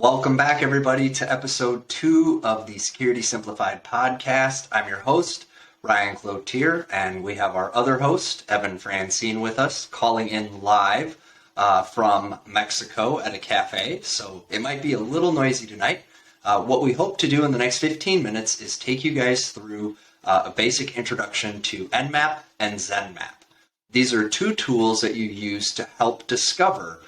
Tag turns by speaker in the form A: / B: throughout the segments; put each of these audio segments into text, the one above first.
A: Welcome back, everybody, to episode 2 of the Security Simplified podcast. I'm your host, Ryan Cloutier, and we have our other host, Evan Francine, with us, calling in live from Mexico at a cafe. So it might be a little noisy tonight. What we hope to do in the next 15 minutes is take you guys through a basic introduction to Nmap and Zenmap. These are two tools that you use to help discover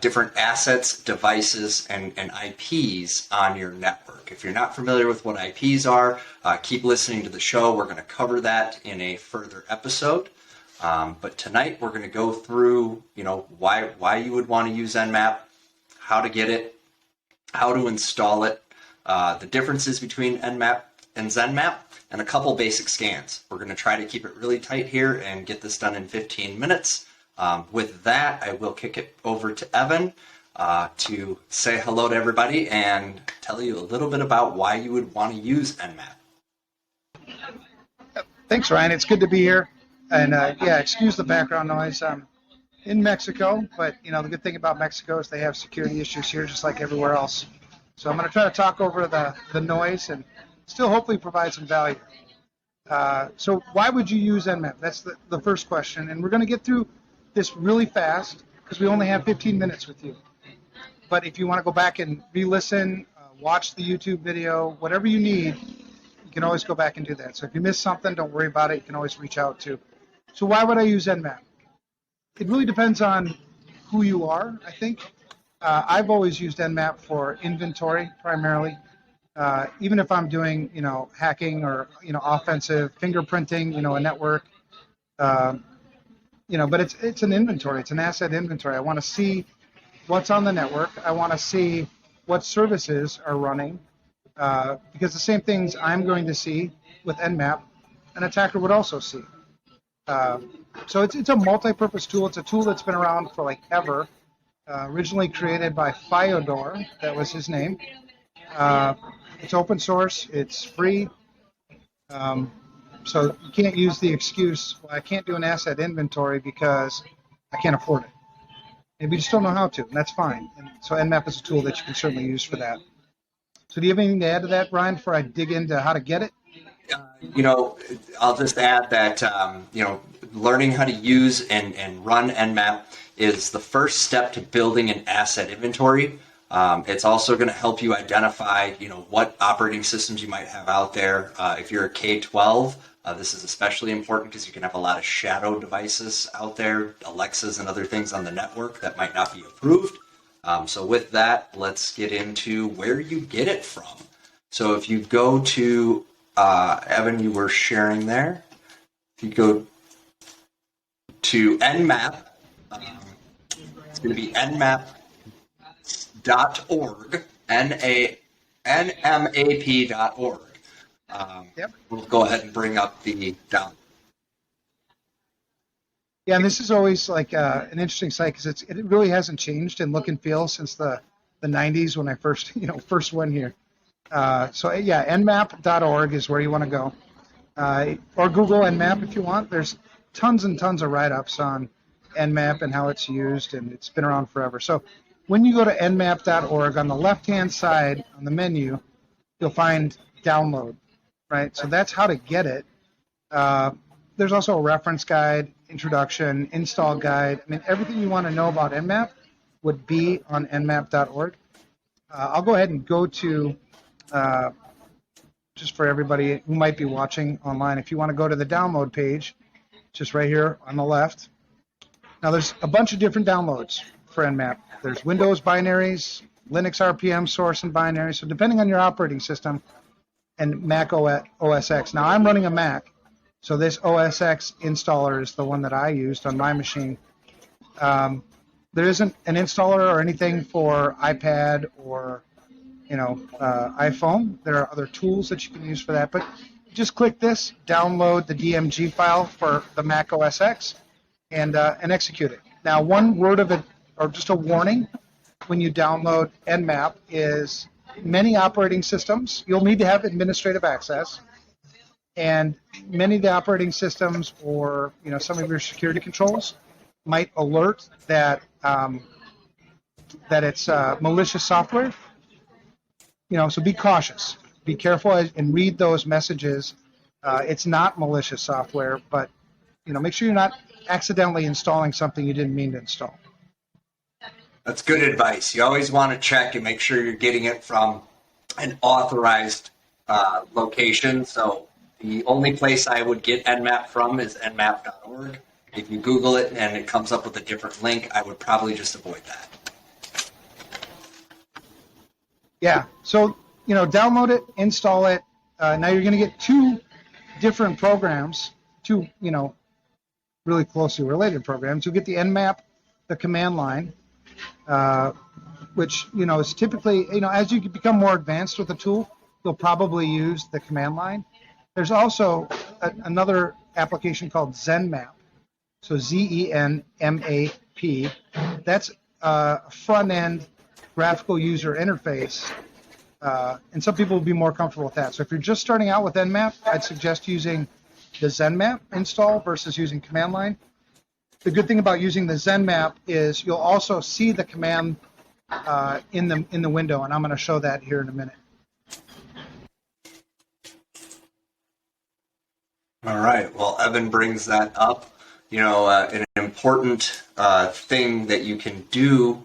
A: different assets, devices, and IPs on your network. If you're not familiar with what IPs are, keep listening to the show. We're going to cover that in a further episode. But tonight we're going to go through, why you would want to use Nmap, how to get it, how to install it, the differences between Nmap and Zenmap, and a couple basic scans. We're going to try to keep it really tight here and get this done in 15 minutes. With that, I will kick it over to Evan to say hello to everybody and tell you a little bit about why you would want to use Nmap.
B: Thanks, Ryan. It's good to be here. And excuse the background noise. I'm in Mexico, but the good thing about Mexico is they have security issues here just like everywhere else. So I'm going to try to talk over the noise and still hopefully provide some value. So why would you use Nmap? That's the first question. And we're going to get through this really fast because we only have 15 minutes with you. But if you want to go back and re-listen, watch the YouTube video, whatever you need, you can always go back and do that. So if you miss something, don't worry about it. You can always reach out to. So why would I use Nmap? It really depends on who you are, I think. I've always used Nmap for inventory primarily. Even if I'm doing, hacking or, offensive fingerprinting, a network, but it's an inventory. It's an asset inventory. I want to see what's on the network. I want to see what services are running, because the same things I'm going to see with Nmap, an attacker would also see. So it's a multi-purpose tool. It's a tool that's been around for ever. Originally created by Fyodor, that was his name. It's open source. It's free. So you can't use the excuse, well, I can't do an asset inventory because I can't afford it. Maybe you just don't know how to, and that's fine. And so Nmap is a tool that you can certainly use for that. So do you have anything to add to that, Brian, before I dig into how to get it?
A: I'll just add that, learning how to use and run Nmap is the first step to building an asset inventory. It's also going to help you identify, what operating systems you might have out there. If you're a K-12, this is especially important because you can have a lot of shadow devices out there, Alexas and other things on the network that might not be approved. So with that, let's get into where you get it from. So if you go to, Evan, you were sharing there. If you go to Nmap, it's going to be nmap.org, nmap.org.
B: Yep.
A: We'll go ahead and bring up the down.
B: Yeah, and this is always an interesting site because it really hasn't changed in look and feel since the 90s when I first went here. Nmap.org is where you want to go, or Google Nmap if you want. There's tons and tons of write-ups on Nmap and how it's used, and it's been around forever. So when you go to nmap.org, on the left-hand side on the menu, you'll find download, right? So that's how to get it. There's also a reference guide, introduction, install guide. I mean, everything you want to know about Nmap would be on nmap.org. I'll go ahead and go to, just for everybody who might be watching online, if you want to go to the download page, just right here on the left. Now, there's a bunch of different downloads for Nmap. There's Windows binaries, Linux RPM source and binaries. So depending on your operating system and Mac OS X. Now, I'm running a Mac, so this OS X installer is the one that I used on my machine. There isn't an installer or anything for iPad or iPhone. There are other tools that you can use for that, but just click this, download the DMG file for the Mac OS X, and execute it. Now, one word of it, or just a warning, when you download Nmap is many operating systems, you'll need to have administrative access, and many of the operating systems or some of your security controls might alert that that it's malicious software, So be cautious. Be careful and read those messages. It's not malicious software, but make sure you're not accidentally installing something you didn't mean to install.
A: That's good advice. You always want to check and make sure you're getting it from an authorized location. So the only place I would get Nmap from is nmap.org. If you Google it and it comes up with a different link, I would probably just avoid that.
B: Yeah. So, download it, install it. Now you're going to get two different programs, two, really closely related programs. You'll get the Nmap, the command line, which, is typically, as you become more advanced with the tool, you'll probably use the command line. There's also another application called Zenmap. So Zenmap. That's a front-end graphical user interface. And some people will be more comfortable with that. So if you're just starting out with Nmap, I'd suggest using the Zenmap install versus using command line. The good thing about using the Zenmap is you'll also see the command in the window, and I'm going to show that here in a minute.
A: All right. Well, Evan brings that up. An important thing that you can do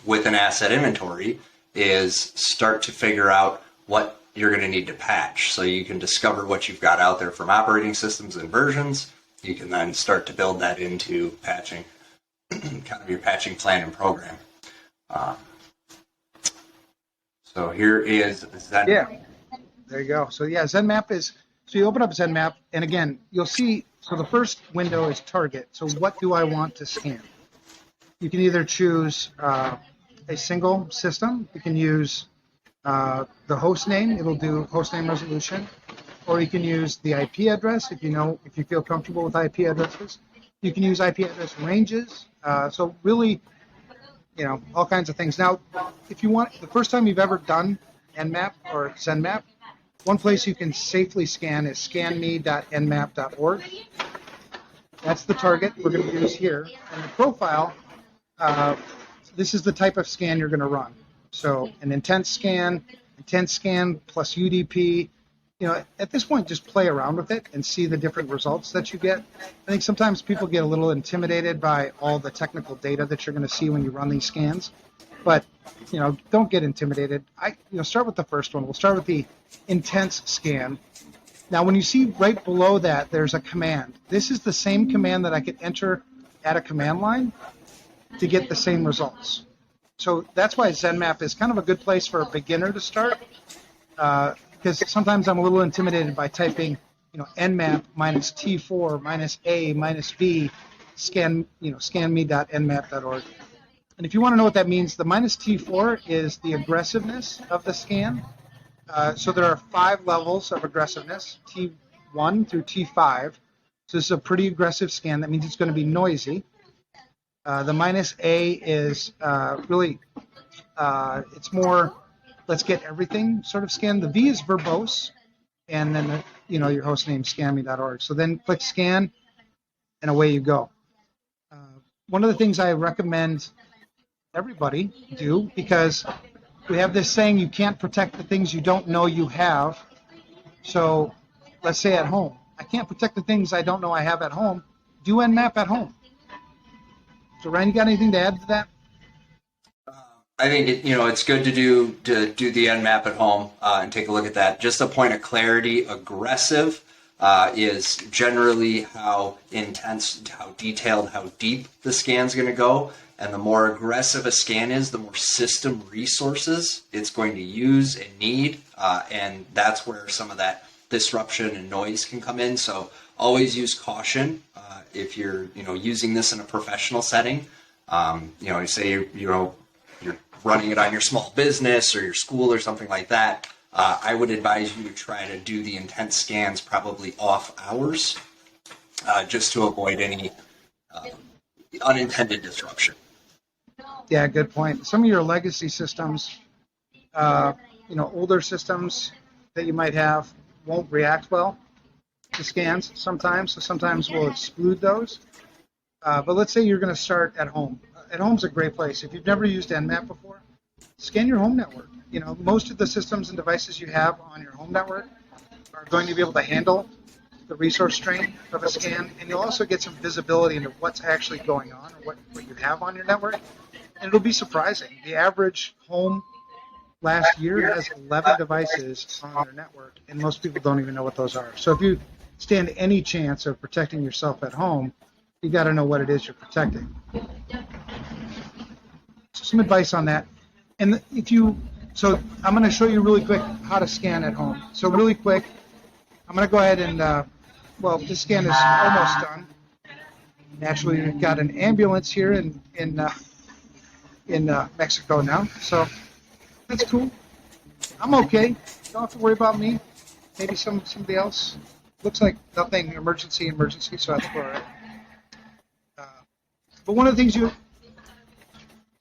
A: with an asset inventory is start to figure out what you're going to need to patch. So you can discover what you've got out there from operating systems and versions. You can then start to build that into patching, kind of your patching plan and program. So here is Zenmap.
B: Yeah, there you go. So yeah, Zenmap is, so you open up Zenmap, and again, you'll see, so the first window is target. So what do I want to scan? You can either choose a single system. You can use the host name. It'll do host name resolution. Or you can use the IP address if you feel comfortable with IP addresses. You can use IP address ranges. So really, all kinds of things. Now, if you want, the first time you've ever done Nmap or Zenmap, one place you can safely scan is scanme.nmap.org. That's the target we're going to use here. And the profile, this is the type of scan you're going to run. So an intent scan plus UDP. At this point, just play around with it and see the different results that you get. I think sometimes people get a little intimidated by all the technical data that you're going to see when you run these scans. But, don't get intimidated. Start with the first one. We'll start with the intense scan. Now, when you see right below that, there's a command. This is the same command that I could enter at a command line to get the same results. So that's why Zenmap is kind of a good place for a beginner to start. Because sometimes I'm a little intimidated by typing, nmap minus T4 minus A minus B scanme.nmap.org. And if you want to know what that means, the minus T4 is the aggressiveness of the scan. So there are 5 levels of aggressiveness, T1 through T5. So this is a pretty aggressive scan. That means it's going to be noisy. The minus A is really, it's more, let's get everything sort of scanned. The V is verbose, and then your host name scanme.org. So then click scan, and away you go. One of the things I recommend everybody do, because we have this saying, you can't protect the things you don't know you have. So let's say at home, I can't protect the things I don't know I have at home. Do Nmap at home. So Ryan, you got anything to add to that?
A: I think it's good to do the Nmap at home and take a look at that. Just a point of clarity: aggressive is generally how intense, how detailed, how deep the scan's going to go. And the more aggressive a scan is, the more system resources it's going to use and need, and that's where some of that disruption and noise can come in. So always use caution if you're using this in a professional setting. Say you're running it on your small business or your school or something like that. I would advise you to try to do the intense scans probably off hours, just to avoid any unintended disruption.
B: Yeah, good point. Some of your legacy systems, older systems that you might have won't react well to scans sometimes, so sometimes we'll exclude those. But let's say you're going to start at home. At home's a great place. If you've never used Nmap before, scan your home network. most of the systems and devices you have on your home network are going to be able to handle the resource strain of a scan, and you'll also get some visibility into what's actually going on or what you have on your network. And it'll be surprising. The average home last year has 11 devices on their network, and most people don't even know what those are. So if you stand any chance of protecting yourself at home, you got to know what it is you're protecting. So some advice on that. And so I'm going to show you really quick how to scan at home. So really quick, I'm going to go ahead and, this scan is almost done. Actually, we've got an ambulance here in Mexico now, so that's cool. I'm okay. Don't have to worry about me. Maybe somebody else. Looks like nothing emergency, so I think we're all right. But one of the things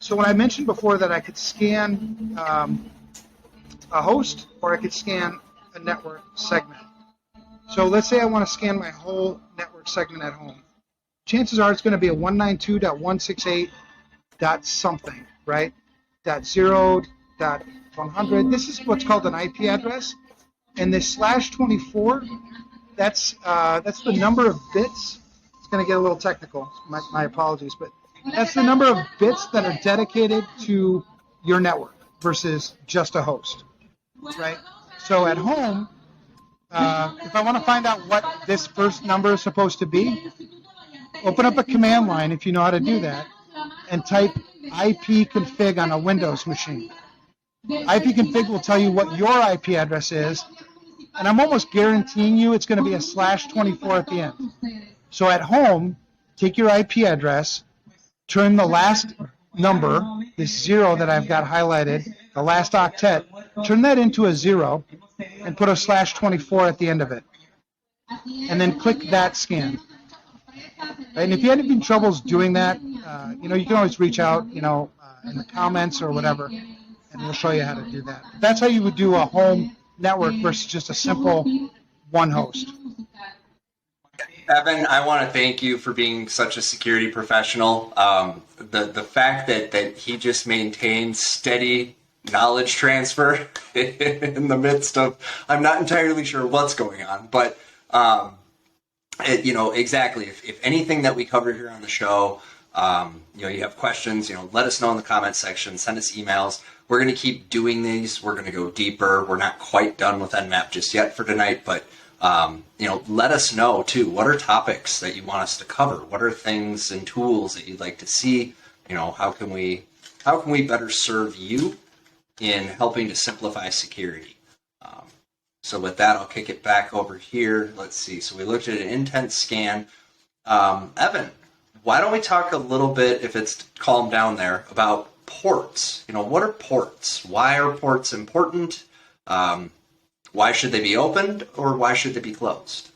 B: so when I mentioned before that I could scan a host or I could scan a network segment. So let's say I want to scan my whole network segment at home. Chances are it's going to be a 192.168 dot something, right? .0.100. This is what's called an IP address, and this /24, that's the number of bits. It's going to get a little technical. My apologies, but that's the number of bits that are dedicated to your network versus just a host, right? So at home, if I want to find out what this first number is supposed to be, open up a command line if you know how to do that, and type ipconfig on a Windows machine. ipconfig will tell you what your IP address is, and I'm almost guaranteeing you it's going to be a /24 at the end. So at home, take your IP address, turn the last number, this 0 that I've got highlighted, the last octet, turn that into a 0 and put a /24 at the end of it. And then click that scan. And if you have any troubles doing that, you can always reach out, in the comments or whatever, and we'll show you how to do that. That's how you would do a home network versus just a simple one host.
A: Evan, I want to thank you for being such a security professional. The fact that he just maintains steady knowledge transfer in the midst of, I'm not entirely sure what's going on, but exactly. If anything that we cover here on the show, you have questions, let us know in the comments section, send us emails. We're going to keep doing these. We're going to go deeper. We're not quite done with Nmap just yet for tonight, but let us know too. What are topics that you want us to cover? What are things and tools that you'd like to see? How can we better serve you in helping to simplify security? So with that, I'll kick it back over here. Let's see. So we looked at an intent scan. Evan, why don't we talk a little bit, if it's calm down there, about ports? What are ports? Why are ports important? Why should they be opened, or why should they be closed?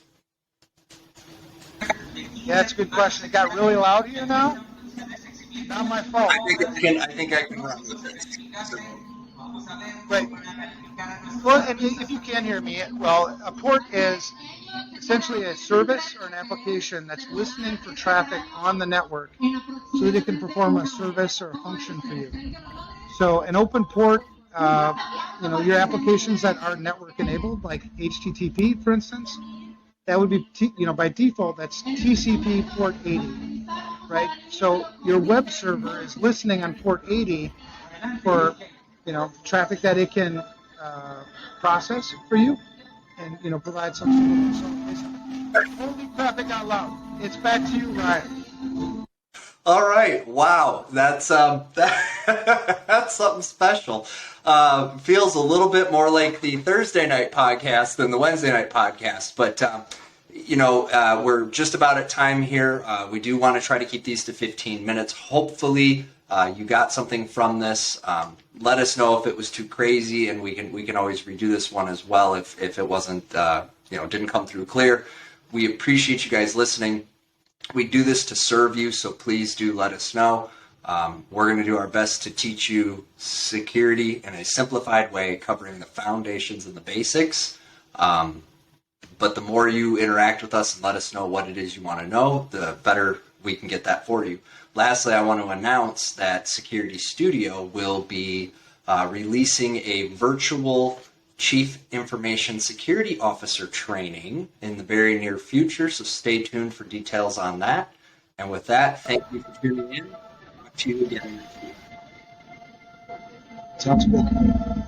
B: Yeah, that's a good question. It got really loud here now. Not my fault.
A: I think I can run with this.
B: Great. Well, and if you can hear me, a port is essentially a service or an application that's listening for traffic on the network so that it can perform a service or a function for you. So an open port, your applications that are network enabled, like HTTP, for instance, that would be, by default, that's TCP port 80, right? So your web server is listening on port 80 for, traffic that it can process for you and, provide some sort of holy crap, it got loud. It's back to you, Ryan.
A: All right. Wow. That's that's something special. Feels a little bit more like the Thursday night podcast than the Wednesday night podcast. But, we're just about at time here. We do want to try to keep these to 15 minutes. Hopefully you got something from this. Let us know if it was too crazy, and we can always redo this one as well if it wasn't, didn't come through clear. We appreciate you guys listening. We do this to serve you, so please do let us know. We're going to do our best to teach you security in a simplified way, covering the foundations and the basics. But the more you interact with us and let us know what it is you want to know, the better we can get that for you. Lastly, I want to announce that Security Studio will be releasing a virtual Chief Information Security Officer training in the very near future, so stay tuned for details on that. And with that, thank you for tuning in. Talk to you again next week.
B: Sounds good.